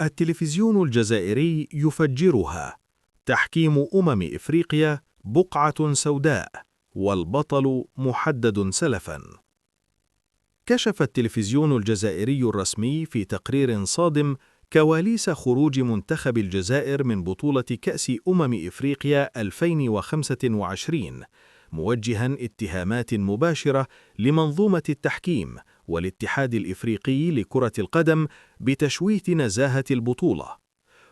التلفزيون الجزائري يفجرها. تحكيم إفريقيا بقعة سوداء، والبطل محدد سلفاً. كشف التلفزيون الجزائري الرسمي في تقرير صادم كواليس خروج منتخب الجزائر من بطولة كأس إفريقيا 2025، موجهاً اتهامات مباشرة لمنظومة التحكيم والاتحاد الإفريقي لكرة القدم بتشويه نزاهة البطولة.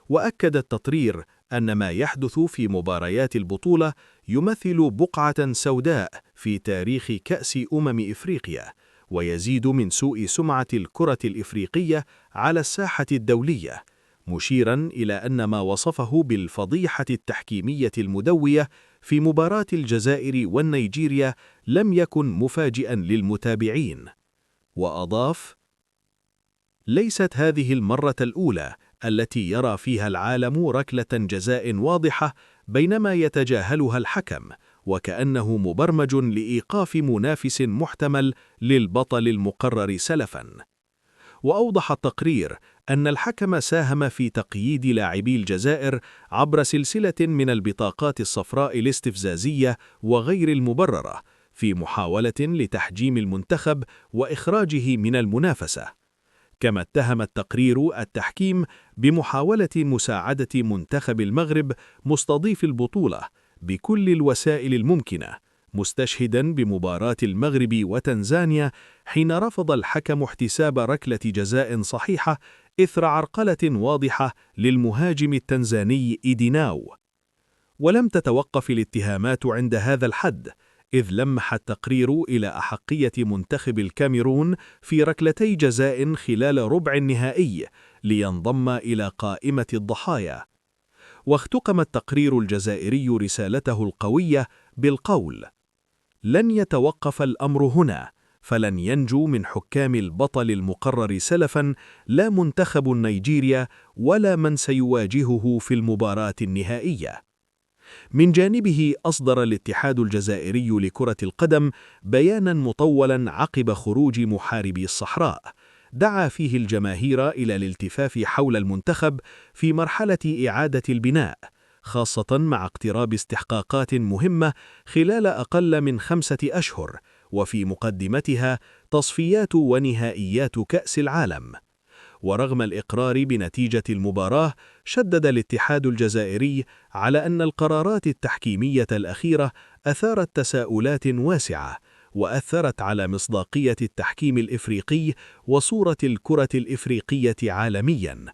وأكد التقرير أن ما يحدث في مباريات البطولة يمثل بقعة سوداء في تاريخ كأس إفريقيا، ويزيد من سوء سمعة الكرة الإفريقية على الساحة الدولية، مشيراً إلى أن ما وصفه بالفضيحة التحكيمية المدوية في مباراة الجزائر والنيجيريا لم يكن مفاجئاً للمتابعين. وأضاف: ليست هذه المرة الأولى التي يرى فيها العالم ركلة جزاء واضحة بينما يتجاهلها الحكم، وكأنه مبرمج لإيقاف منافس محتمل للبطل المقرر سلفاً. وأوضح التقرير أن الحكم ساهم في تقييد لاعبي الجزائر عبر سلسلة من البطاقات الصفراء الاستفزازية وغير المبررة في محاولة لتحجيم المنتخب وإخراجه من المنافسة. كما اتهم التقرير التحكيم بمحاولة مساعدة منتخب المغرب مستضيف البطولة بكل الوسائل الممكنة، مستشهداً بمباراة المغرب وتنزانيا حين رفض الحكم احتساب ركلة جزاء صحيحة إثر عرقلة واضحة للمهاجم التنزاني إيديناو. ولم تتوقف الاتهامات عند هذا الحد، إذ لمح التقرير إلى أحقية منتخب الكاميرون في ركلتي جزاء خلال ربع النهائي لينضم إلى قائمة الضحايا. واختتم التقرير الجزائري رسالته القوية بالقول: لن يتوقف الأمر هنا، فلن ينجو من حكام البطل المقرر سلفاً لا منتخب نيجيريا ولا من سيواجهه في المباراة النهائية. من جانبه أصدر الاتحاد الجزائري لكرة القدم بياناً مطولاً عقب خروج محاربي الصحراء، دعا فيه الجماهير إلى الالتفاف حول المنتخب في مرحلة إعادة البناء، خاصة مع اقتراب استحقاقات مهمة خلال أقل من 5 أشهر، وفي مقدمتها تصفيات ونهائيات كأس العالم. ورغم الإقرار بنتيجة المباراة، شدد الاتحاد الجزائري على أن القرارات التحكيمية الأخيرة أثارت تساؤلات واسعة، وأثرت على مصداقية التحكيم الإفريقي وصورة الكرة الإفريقية عالمياً.